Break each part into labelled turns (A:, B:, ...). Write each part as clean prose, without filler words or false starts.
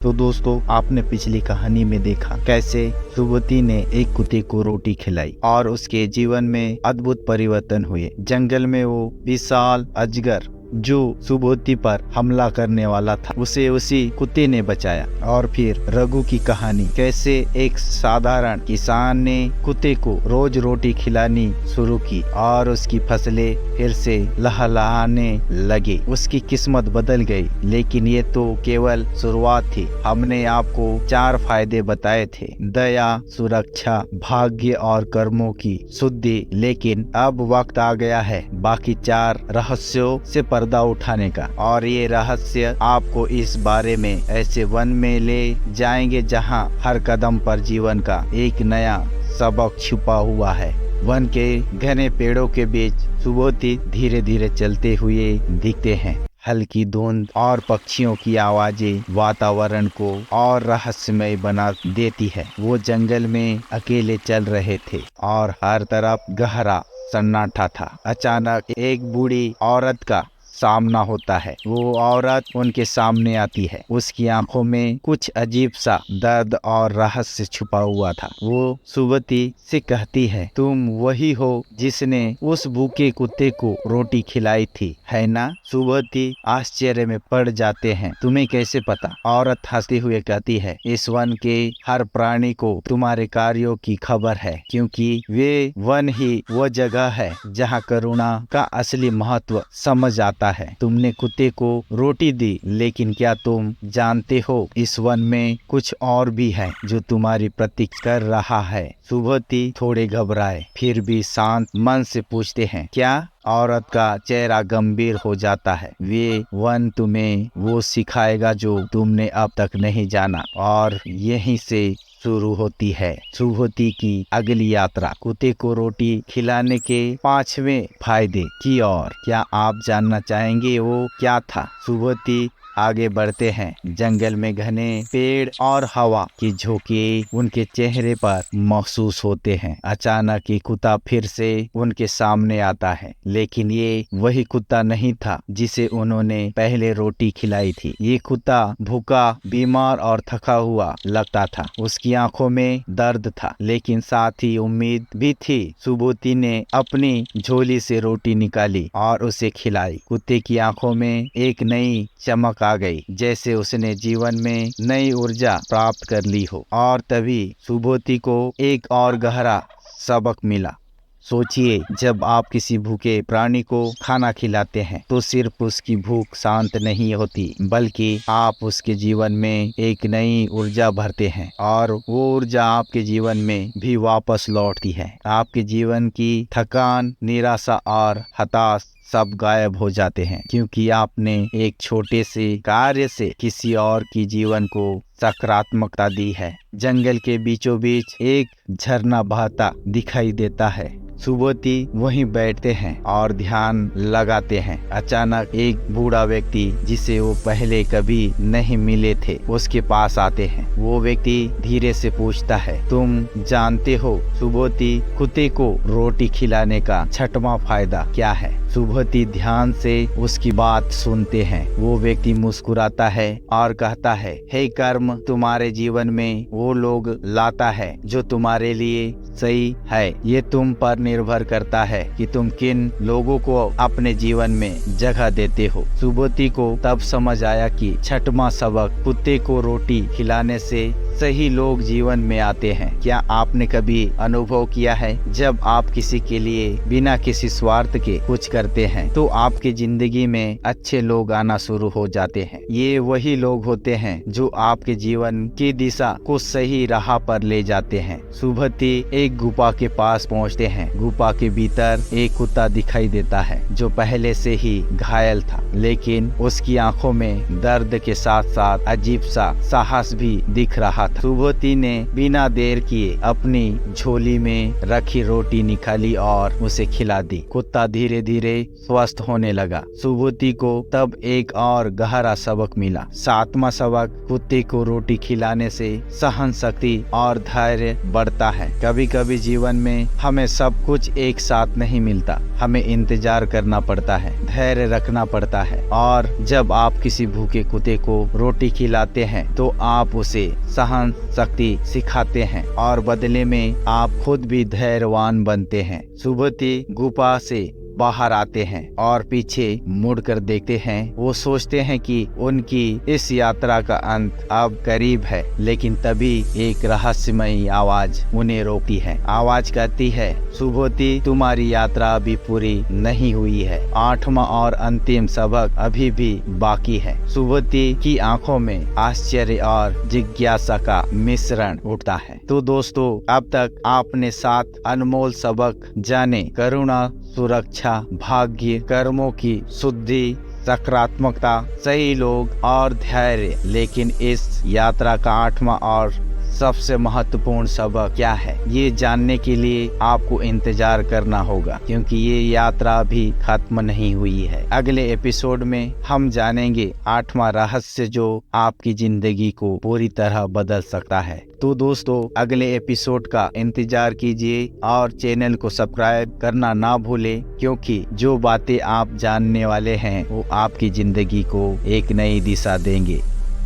A: तो दोस्तों, आपने पिछली कहानी में देखा कैसे सुबोती ने एक कुत्ते को रोटी खिलाई और उसके जीवन में अद्भुत परिवर्तन हुए। जंगल में वो विशाल अजगर जो सुबोती पर हमला करने वाला था, उसे उसी कुत्ते ने बचाया। और फिर रघु की कहानी, कैसे एक साधारण किसान ने कुत्ते को रोज रोटी खिलानी शुरू की और उसकी फसलें फिर से लहलहाने लगी। उसकी किस्मत बदल गई, लेकिन ये तो केवल शुरुआत थी। हमने आपको 4 फायदे बताए थे: दया, सुरक्षा, भाग्य और कर्मों की शुद्धि। लेकिन अब वक्त आ गया है बाकी 4 रहस्यों से पर्दा उठाने का। और ये रहस्य आपको इस बारे में ऐसे वन में ले जाएंगे जहाँ हर कदम पर जीवन का एक नया सबक छुपा हुआ है। वन के घने पेड़ों के बीच सुबोती धीरे धीरे चलते हुए दिखते हैं। हल्की धुंध और पक्षियों की आवाजें वातावरण को और रहस्यमय बना देती है। वो जंगल में अकेले चल रहे थे और हर तरफ गहरा सन्नाटा था। अचानक एक बूढ़ी औरत का सामना होता है। वो औरत उनके सामने आती है। उसकी आंखों में कुछ अजीब सा दर्द और रहस्य छुपा हुआ था। वो सुबोती से कहती है, तुम वही हो जिसने उस भूखे कुत्ते को रोटी खिलाई थी, है ना? सुबोती आश्चर्य में पड़ जाते हैं, तुम्हें कैसे पता? औरत हंसते हुए कहती है, इस वन के हर प्राणी को तुम्हारे कार्यों की खबर है, क्योंकि वे वन ही वो जगह है जहाँ करुणा का असली महत्व समझ आता है। तुमने कुत्ते को रोटी दी, लेकिन क्या तुम जानते हो इस वन में कुछ और भी है जो तुम्हारी प्रतीक्षा कर रहा है? सुबोती थोड़े घबराए फिर भी शांत मन से पूछते हैं, क्या? औरत का चेहरा गंभीर हो जाता है। वे वन तुम्हें वो सिखाएगा जो तुमने अब तक नहीं जाना। और यहीं से शुरू होती है सुबोती की अगली यात्रा, कुत्ते को रोटी खिलाने के 5वें फायदे की ओर। क्या आप जानना चाहेंगे वो क्या था? सुबोती आगे बढ़ते हैं। जंगल में घने पेड़ और हवा की झोंके उनके चेहरे पर महसूस होते हैं। अचानक ये कुत्ता फिर से उनके सामने आता है, लेकिन ये वही कुत्ता नहीं था जिसे उन्होंने पहले रोटी खिलाई थी। ये कुत्ता भूखा, बीमार और थका हुआ लगता था। उसकी आंखों में दर्द था, लेकिन साथ ही उम्मीद भी थी। सुबोती ने अपनी झोली से रोटी निकाली और उसे खिलाई। कुत्ते की आंखों में एक नई चमक आ गई, जैसे उसने जीवन में नई ऊर्जा प्राप्त कर ली हो। और तभी सुबोती को एक और गहरा सबक मिला। सोचिए, जब आप किसी भूखे प्राणी को खाना खिलाते हैं तो सिर्फ उसकी भूख शांत नहीं होती, बल्कि आप उसके जीवन में एक नई ऊर्जा भरते हैं और वो ऊर्जा आपके जीवन में भी वापस लौटती है। आपके जीवन की थकान, निराशा और हताश सब गायब हो जाते हैं, क्योंकि आपने एक छोटे से कार्य से किसी और की जीवन को सकारात्मकता दी है। जंगल के बीचों बीच एक झरना बहता दिखाई देता है। सुबोती वहीं बैठते हैं और ध्यान लगाते हैं। अचानक एक बूढ़ा व्यक्ति, जिसे वो पहले कभी नहीं मिले थे, उसके पास आते हैं। वो व्यक्ति धीरे से पूछता है, तुम जानते हो सुबोती, कुत्ते को रोटी खिलाने का 6वां फायदा क्या है? सुबोती ध्यान से उसकी बात सुनते हैं। वो व्यक्ति मुस्कुराता है और कहता है, हे कर्म, तुम्हारे जीवन में वो लोग लाता है जो तुम्हारे लिए सही है। ये तुम पर निर्भर करता है कि तुम किन लोगों को अपने जीवन में जगह देते हो। सुबोती को तब समझ आया कि 6वां सबक कुत्ते को रोटी खिलाने से सही लोग जीवन में आते हैं। क्या आपने कभी अनुभव किया है, जब आप किसी के लिए बिना किसी स्वार्थ के कुछ करते हैं तो आपकी जिंदगी में अच्छे लोग आना शुरू हो जाते हैं? ये वही लोग होते हैं जो आपके जीवन की दिशा को सही राह पर ले जाते हैं। सुबोती एक गुफा के पास पहुंचते हैं। गुफा के भीतर एक कुत्ता दिखाई देता है जो पहले से ही घायल था, लेकिन उसकी आंखों में दर्द के साथ साथ अजीब सा साहस भी दिख रहा था। सुबोधि ने बिना देर किए अपनी झोली में रखी रोटी निकाली और उसे खिला दी। कुत्ता धीरे धीरे स्वस्थ होने लगा। सुबोधि को तब एक और गहरा सबक मिला। 7वां सबक, कुत्ते को रोटी खिलाने से सहन शक्ति और धैर्य बढ़ता है। कभी कभी जीवन में हमें सब कुछ एक साथ नहीं मिलता, हमें इंतजार करना पड़ता है, धैर्य रखना पड़ता है। और जब आप किसी भूखे कुत्ते को रोटी खिलाते हैं तो आप उसे सहन शक्ति सिखाते हैं और बदले में आप खुद भी धैर्यवान बनते हैं। सुबोधि गुफा से बाहर आते हैं और पीछे मुड़कर देखते हैं। वो सोचते हैं कि उनकी इस यात्रा का अंत अब करीब है, लेकिन तभी एक रहस्यमयी आवाज उन्हें रोकती है। आवाज कहती है, सुबोधि, तुम्हारी यात्रा अभी पूरी नहीं हुई है। 8वां और अंतिम सबक अभी भी बाकी है। सुबोधि की आंखों में आश्चर्य और जिज्ञासा का मिश्रण उठता है। तो दोस्तों, अब तक आपने 7 अनमोल सबक जाने। करुणा, सुरक्षा, भाग्य, कर्मों की शुद्धि, सकारात्मकता, सही लोग और धैर्य। लेकिन इस यात्रा का 8वां और सबसे महत्वपूर्ण सबक क्या है, ये जानने के लिए आपको इंतजार करना होगा, क्योंकि ये यात्रा अभी खत्म नहीं हुई है। अगले एपिसोड में हम जानेंगे 8वां रहस्य जो आपकी जिंदगी को पूरी तरह बदल सकता है। तो दोस्तों, अगले एपिसोड का इंतजार कीजिए और चैनल को सब्सक्राइब करना ना भूलें, क्योंकि जो बातें आप जानने वाले हैं वो आपकी जिंदगी को एक नई दिशा देंगे।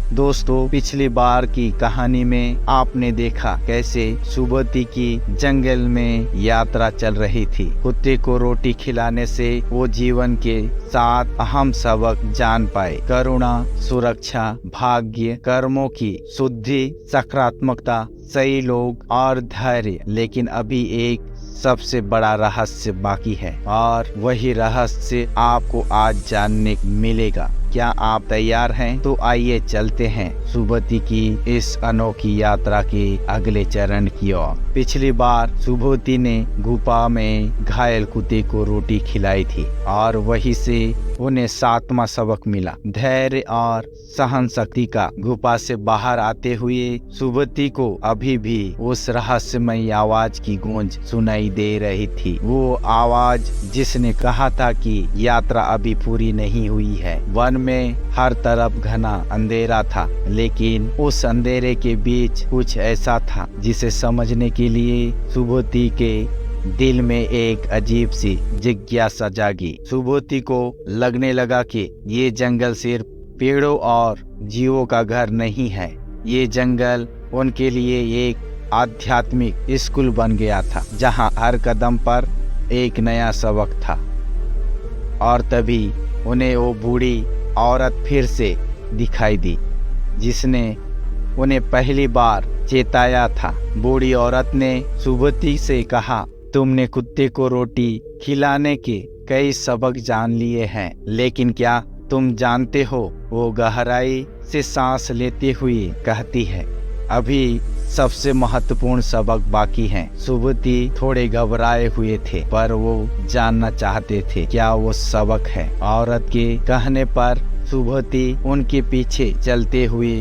A: दोस्तों, पिछली बार की कहानी में आपने देखा कैसे सुबोधि की जंगल में यात्रा चल रही थी। कुत्ते को रोटी खिलाने से वो जीवन के 7 अहम सबक जान पाए। करुणा, सुरक्षा, भाग्य, कर्मों की शुद्धि, सकारात्मकता, सही लोग और धैर्य। लेकिन अभी एक सबसे बड़ा रहस्य बाकी है और वही रहस्य आपको आज जानने मिलेगा। क्या आप तैयार हैं? तो आइए चलते हैं सुबोधि की इस अनोखी यात्रा के अगले चरण की ओर। पिछली बार सुबोधि ने गुफा में घायल कुत्ते को रोटी खिलाई थी और वहीं से उन्हें 7वां सबक मिला, धैर्य और सहन शक्ति का। गुफा से बाहर आते हुए सुबोधि को अभी भी उस रहस्यमयी आवाज की गूंज सुनाई दे रही थी। वो आवाज जिसने कहा था कि यात्रा अभी पूरी नहीं हुई है। वन में हर तरफ घना अंधेरा था, लेकिन उस अंधेरे के बीच कुछ ऐसा था जिसे समझने के लिए सुबोधि के दिल में एक अजीब सी जिज्ञासा जागी। सुबोधि को लगने लगा कि ये जंगल सिर्फ पेड़ों और जीवों का घर नहीं है। ये जंगल उनके लिए एक आध्यात्मिक स्कूल बन गया था, जहाँ हर कदम पर एक नया सबक था। और तभी उन्हें वो बूढ़ी औरत फिर से दिखाई दी, जिसने उन्हें पहली बार चेताया था। बूढ़ी औरत ने सुबोधि से कहा, तुमने कुत्ते को रोटी खिलाने के कई सबक जान लिए हैं, लेकिन क्या तुम जानते हो? वो गहराई से सांस लेते हुए कहती है, अभी सबसे महत्वपूर्ण सबक बाकी हैं। सुबोधि थोड़े घबराए हुए थे, पर वो जानना चाहते थे क्या वो सबक है। औरत के कहने पर सुबोधि उनके पीछे चलते हुए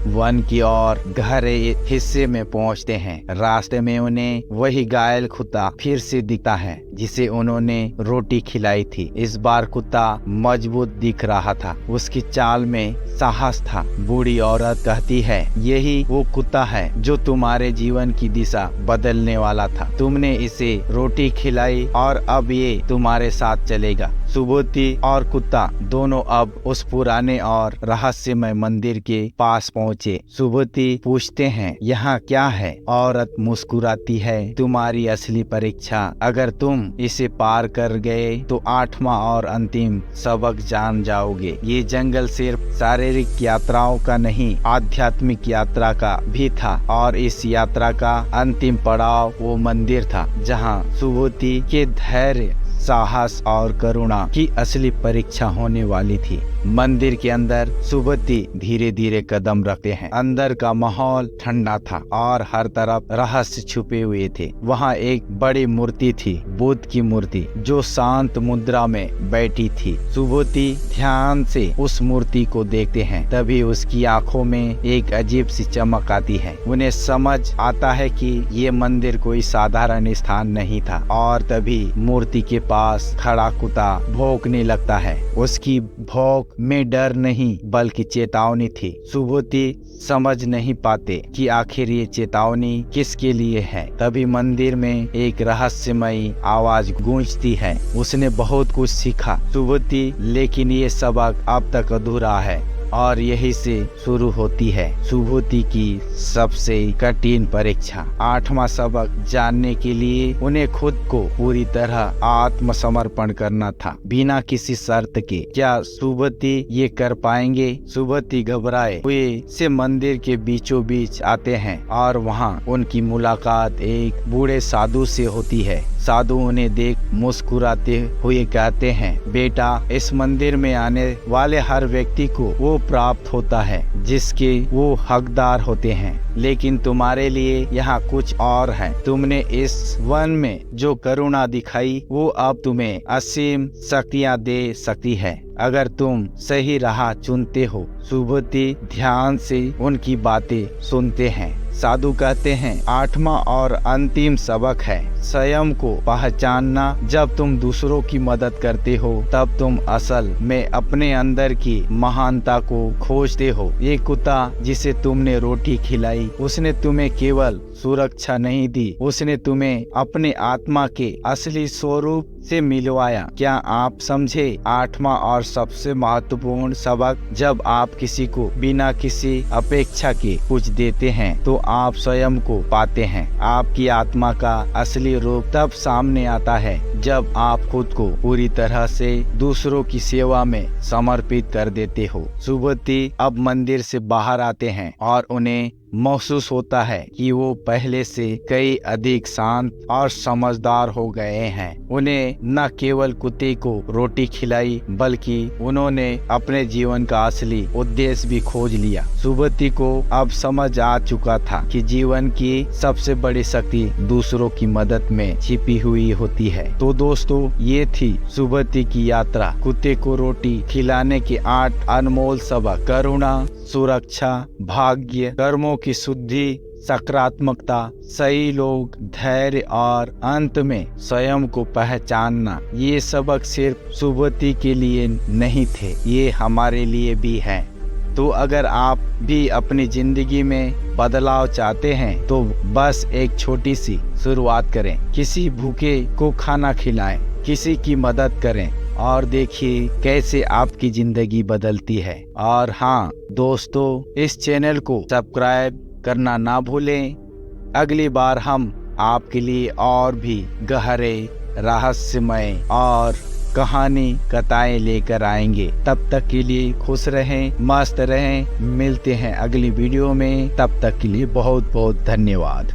A: वन की ओर गहरे हिस्से में पहुंचते हैं। रास्ते में उन्हें वही घायल कुत्ता फिर से दिखता है जिसे उन्होंने रोटी खिलाई थी। इस बार कुत्ता मजबूत दिख रहा था, उसकी चाल में साहस था। बूढ़ी औरत कहती है, यही वो कुत्ता है जो तुम्हारे जीवन की दिशा बदलने वाला था। तुमने इसे रोटी खिलाई और अब ये तुम्हारे साथ चलेगा। सुबोधि और कुत्ता दोनों अब उस पुराने और रहस्यमय मंदिर के पास पहुँचे। सुबोधि पूछते हैं, यहाँ क्या है? औरत मुस्कुराती है, तुम्हारी असली परीक्षा। अगर तुम इसे पार कर गए तो 8वां और अंतिम सबक जान जाओगे। ये जंगल सिर्फ शारीरिक यात्राओं का नहीं, आध्यात्मिक यात्रा का भी था। और इस यात्रा का अंतिम पड़ाव वो मंदिर था, जहाँ सुबोधि के धैर्य, साहस और करुणा की असली परीक्षा होने वाली थी। मंदिर के अंदर सुबुति धीरे धीरे कदम रखते हैं। अंदर का माहौल ठंडा था और हर तरफ रहस्य छुपे हुए थे। वहाँ एक बड़ी मूर्ति थी, बुद्ध की मूर्ति, जो शांत मुद्रा में बैठी थी। सुबुति ध्यान से उस मूर्ति को देखते हैं, तभी उसकी आंखों में एक अजीब सी चमक आती है। उन्हें समझ आता है कि ये मंदिर कोई साधारण स्थान नहीं था और तभी मूर्ति के पास खड़ा कुत्ता भौंकने लगता है। उसकी भौंक में डर नहीं बल्कि चेतावनी थी। सुबुति समझ नहीं पाते कि आखिर ये चेतावनी किसके लिए है। तभी मंदिर में एक रहस्यमयी आवाज गूंजती है। उसने बहुत कुछ सीखा सुबुति, लेकिन ये सबक अब तक अधूरा है और यही से शुरू होती है सुबुति की सबसे कठिन परीक्षा। 8वां सबक जानने के लिए उन्हें खुद को पूरी तरह आत्मसमर्पण करना था, बिना किसी शर्त के। क्या सुबुति ये कर पाएंगे? सुबुति घबराए हुए से मंदिर के बीचों बीच आते हैं और वहाँ उनकी मुलाकात एक बूढ़े साधु से होती है। साधु उन्हें देख मुस्कुराते हुए कहते हैं, बेटा, इस मंदिर में आने वाले हर व्यक्ति को वो प्राप्त होता है जिसके वो हकदार होते हैं, लेकिन तुम्हारे लिए यहाँ कुछ और है। तुमने इस वन में जो करुणा दिखाई वो अब तुम्हें असीम शक्तियाँ दे सकती है अगर तुम सही राह चुनते हो। सुबुति ध्यान से उनकी बातें सुनते हैं। साधु कहते हैं, 8वां और अंतिम सबक है स्वयं को पहचानना। जब तुम दूसरों की मदद करते हो तब तुम असल में अपने अंदर की महानता को खोजते हो। ये कुत्ता जिसे तुमने रोटी खिलाई, उसने तुम्हें केवल सुरक्षा नहीं दी, उसने तुम्हें अपने आत्मा के असली स्वरूप से मिलवाया। क्या आप समझे? 8वां और सबसे महत्वपूर्ण सबक, जब आप किसी को बिना किसी अपेक्षा के कुछ देते हैं तो आप स्वयं को पाते हैं। आपकी आत्मा का असली रूप तब सामने आता है जब आप खुद को पूरी तरह से दूसरों की सेवा में समर्पित कर देते हो। सुबुति अब मंदिर से बाहर आते हैं और उन्हें महसूस होता है कि वो पहले से कई अधिक शांत और समझदार हो गए हैं। उन्हें न केवल कुत्ते को रोटी खिलाई बल्कि उन्होंने अपने जीवन का असली उद्देश्य भी खोज लिया। सुबुति को अब समझ आ चुका था कि जीवन की सबसे बड़ी शक्ति दूसरों की मदद में छिपी हुई होती है। तो दोस्तों, ये थी सुबुति की यात्रा। कुत्ते को रोटी खिलाने के 8 अनमोल सबक। करुणा, सुरक्षा, भाग्य, कर्मों की शुद्धि, सकारात्मकता, सही लोग, धैर्य और अंत में स्वयं को पहचानना। ये सबक सिर्फ सुबुति के लिए नहीं थे, ये हमारे लिए भी हैं। तो अगर आप भी अपनी जिंदगी में बदलाव चाहते हैं तो बस एक छोटी सी शुरुआत करें। किसी भूखे को खाना खिलाएं, किसी की मदद करें और देखिए कैसे आपकी जिंदगी बदलती है। और हाँ दोस्तों, इस चैनल को सब्सक्राइब करना ना भूलें। अगली बार हम आपके लिए और भी गहरे, रहस्यमय और कहानी कथाएं लेकर आएंगे। तब तक के लिए खुश रहें, मस्त रहें। मिलते हैं अगली वीडियो में। तब तक के लिए बहुत बहुत धन्यवाद।